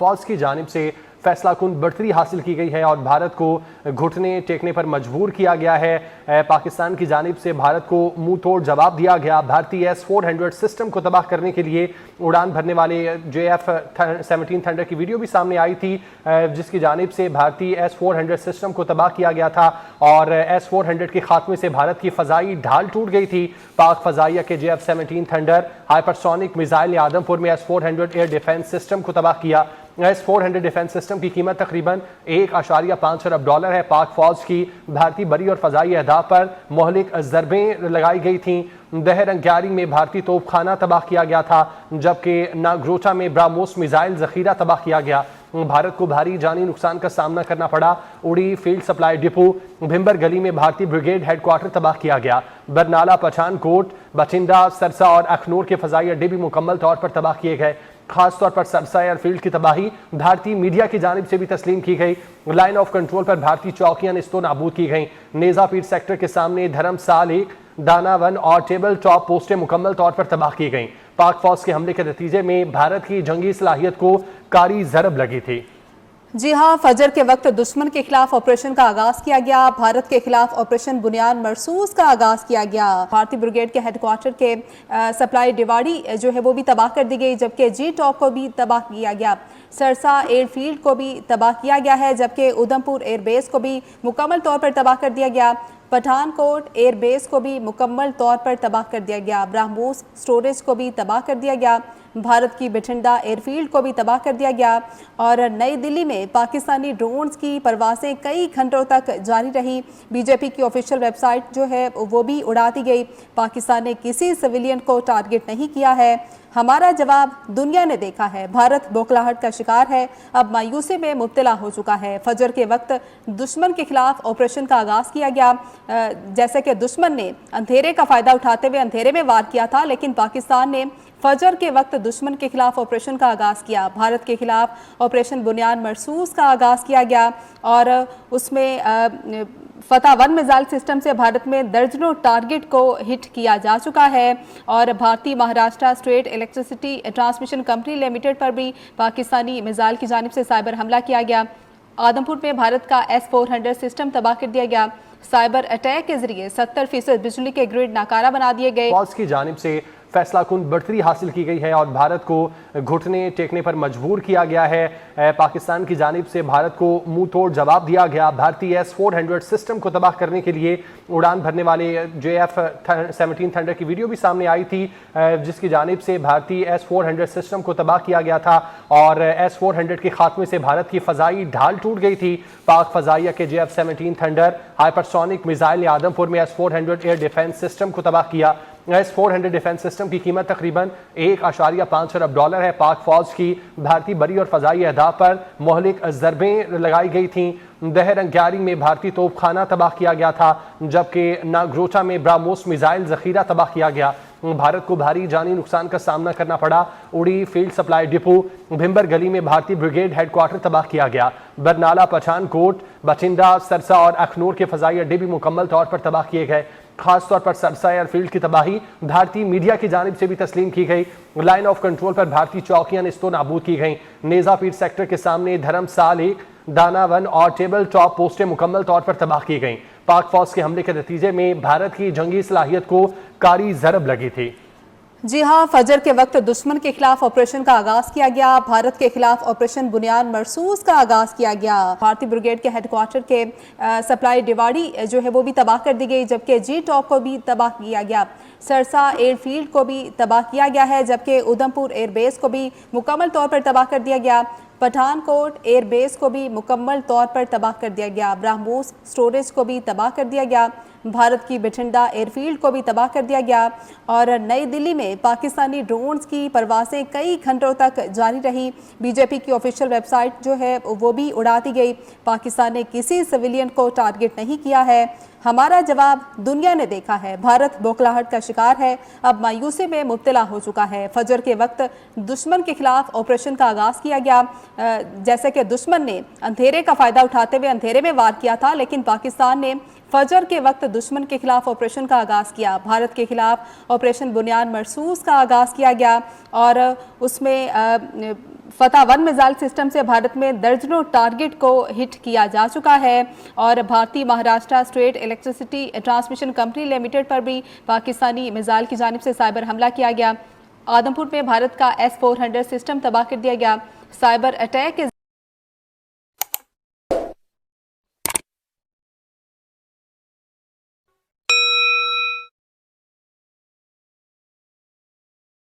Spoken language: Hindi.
फौज की जानिब से फैसलाकुन बढ़तरी हासिल की गई है और भारत को घुटने टेकने पर मजबूर किया गया है। पाकिस्तान की जानिब से भारत को मुंह तोड़ जवाब दिया गया। भारतीय S-400 सिस्टम को तबाह करने के लिए उड़ान भरने वाले JF-17 थंडर की वीडियो भी सामने आई थी, जिसकी जानिब से भारतीय S-400 सिस्टम को तबाह किया गया था और S-400 के खात्मे से भारत की फजाई ढाल टूट गई थी। पाक फजाइया के JF-17 थंडर हाइपरसोनिक मिसाइल ने आदमपुर में S-400 एयर डिफेंस सिस्टम को तबाह किया। S-400 डिफेंस सिस्टम की कीमत तकरीबन $1.5 अरब है। पाक फौज की भारतीय बरी और फजाई अहदाफ पर मोहलिक जरबें लगाई गई थीं। दहरंग्यारी में भारतीय तोपखाना तबाह किया गया था, जबकि नागरोटा में ब्राह्मोस मिसाइल जखीरा तबाह किया गया। भारत को भारी जानी नुकसान का सामना करना पड़ा। उड़ी फील्ड सप्लाई डिपो भिम्बर गली में भारतीय ब्रिगेड हेडक्वार्टर तबाह किया गया। बरनाला, पठानकोट, बठिंडा, सरसा और अखनूर के फजाई अड्डे भी मुकम्मल तौर पर तबाह किए गए। खासतौर पर सरसा एयरफील्ड की तबाही भारतीय मीडिया की जानिब से भी तस्लीम की गई। लाइन ऑफ कंट्रोल पर भारतीय चौकियां निस्तो नाबूद की गई। नेजापीर सेक्टर के सामने धर्मसाल 1, दाना 1 और टेबल टॉप पोस्टें मुकम्मल तौर पर तबाह की गईं। पाक फौज के हमले के नतीजे में भारत की जंगी सलाहियत को कारी जरब लगी थी। जी हाँ, फजर के वक्त दुश्मन के खिलाफ ऑपरेशन का आगाज किया गया। भारत के खिलाफ ऑपरेशन बुनियाद मरसूस का आगाज किया गया। भारतीय ब्रिगेड के हेडक्वार्टर के सप्लाई डिवाड़ी जो है वो भी तबाह कर दी गई, जबकि जी टॉप को भी तबाह किया गया। सरसा एयरफील्ड को भी तबाह किया गया है, जबकि उधमपुर एयरबेस को भी मुकम्मल तौर पर तबाह कर दिया गया। पठानकोट एयरबेस को भी मुकम्मल तौर पर तबाह कर दिया गया। ब्राह्मोस स्टोरेज को भी तबाह कर दिया गया। भारत की बठिंडा एयरफील्ड को भी तबाह कर दिया गया और नई दिल्ली में पाकिस्तानी ड्रोन्स की परवासें कई घंटों तक जारी रही। बीजेपी की ऑफिशियल वेबसाइट जो है वो भी उड़ा दी गई। पाकिस्तान ने किसी सिविलियन को टारगेट नहीं किया है। हमारा जवाब दुनिया ने देखा है। भारत बौखलाहट का शिकार है, अब मायूसी में मुब्तला हो चुका है। फजर के वक्त दुश्मन के खिलाफ ऑपरेशन का आगाज किया गया। जैसे कि दुश्मन ने अंधेरे का फायदा उठाते हुए अंधेरे में वार किया था, लेकिन पाकिस्तान ने फजर के वक्त दुश्मन के खिलाफ ऑपरेशन का आगाज किया। भारत के खिलाफ ऑपरेशन बुनियाद मरसूस का आगाज किया गया और उसमें फतह 1 मिसाइल सिस्टम से भारत में दर्जनों टारगेट को हिट किया जा चुका है और भारतीय Maharashtra state electricity transmission company limited पर भी पाकिस्तानी मिसाइल की जानिब से साइबर हमला किया गया। आदमपुर में भारत का S-400 सिस्टम तबाह कर दिया गया। साइबर अटैक के जरिए 70% बिजली के ग्रिड नाकारा बना दिए गए। फौज की जानिब से फैसलाकुन बढ़तरी हासिल की गई है और भारत को घुटने टेकने पर मजबूर किया गया है। पाकिस्तान की जानिब से भारत को मुंह तोड़ जवाब दिया गया। भारतीय S-400 सिस्टम को तबाह करने के लिए उड़ान भरने वाले JF-17 थंडर की वीडियो भी सामने आई थी, जिसकी जानिब से भारतीय S-400 सिस्टम को तबाह किया गया था और S-400 के खात्मे से भारत की फजाई ढाल टूट गई थी। पाक फजाइया के JF-17 थंडर हाइपरसोनिक मिसाइल ने आदमपुर में S-400 एयर डिफेंस सिस्टम को तबाह किया। S-400 डिफेंस सिस्टम की कीमत तकरीबन $1.5 अरब है। पाक फौज की भारतीय बरी और फजाई अहदाफ पर मोहलिक जरबें लगाई गई थीं। दहरंग्यारी में भारतीय तोपखाना तबाह किया गया था, जबकि नागरोटा में ब्राह्मोस मिसाइल जखीरा तबाह किया गया। भारत को भारी जानी नुकसान का सामना करना पड़ा। उड़ी फील्ड सप्लाई डिपो भिम्बर गली में भारतीय ब्रिगेड हेडक्वार्टर तबाह किया गया। बरनाला, पठानकोट, बठिंडा, सरसा और अखनूर के फजाई अड्डे भी मुकम्मल तौर पर तबाह किए गए। खासतौर पर सरसा एयरफील्ड की तबाही भारतीय मीडिया की जानिब से भी तस्लीम की गई। लाइन ऑफ कंट्रोल पर भारतीय चौकियां निस्तो नाबूद की गई। नेजापीर सेक्टर के सामने धर्मसाल 1, दाना 1 और टेबल टॉप पोस्टें मुकम्मल तौर पर तबाह की गईं। पाक फौज के हमले के नतीजे में भारत की जंगी सलाहियत को कारी जरब लगी थी। जी हाँ, फजर के वक्त दुश्मन के खिलाफ ऑपरेशन का आगाज किया गया। भारत के खिलाफ ऑपरेशन बुनियाद मरसूस का आगाज किया गया। भारतीय ब्रिगेड के हेडक्वार्टर के सप्लाई डिवाड़ी जो है वो भी तबाह कर दी गई, जबकि जी टॉप को भी तबाह किया गया। सरसा एयरफील्ड को भी तबाह किया गया है, जबकि उधमपुर एयरबेस को भी मुकम्मल तौर पर तबाह कर दिया गया। पठानकोट एयरबेस को भी मुकम्मल तौर पर तबाह कर दिया गया। ब्राह्मोस स्टोरेज को भी तबाह कर दिया गया। भारत की बठिंडा एयरफील्ड को भी तबाह कर दिया गया और नई दिल्ली में पाकिस्तानी ड्रोन्स की परवासें कई घंटों तक जारी रही। बीजेपी की ऑफिशियल वेबसाइट जो है वो भी उड़ा दी गई। पाकिस्तान ने किसी सिविलियन को टारगेट नहीं किया है। हमारा जवाब दुनिया ने देखा है। भारत बौखलाहट का शिकार है, अब मायूसी में मुब्तला हो चुका है। फजर के वक्त दुश्मन के खिलाफ ऑपरेशन का आगाज किया गया। जैसे कि दुश्मन ने अंधेरे का फायदा उठाते हुए अंधेरे में वार किया था, लेकिन पाकिस्तान ने फजर के वक्त दुश्मन के खिलाफ ऑपरेशन का आगाज किया। भारत के खिलाफ ऑपरेशन बुनियाद मरसूस का आगाज किया गया और उसमें फतह 1 मिसाइल सिस्टम से भारत में दर्जनों टारगेट को हिट किया जा चुका है और भारतीय Maharashtra state electricity transmission company limited पर भी पाकिस्तानी मिसाइल की जानिब से साइबर हमला किया गया। आदमपुर में भारत का S-400 सिस्टम तबाह कर दिया गया। साइबर अटैक के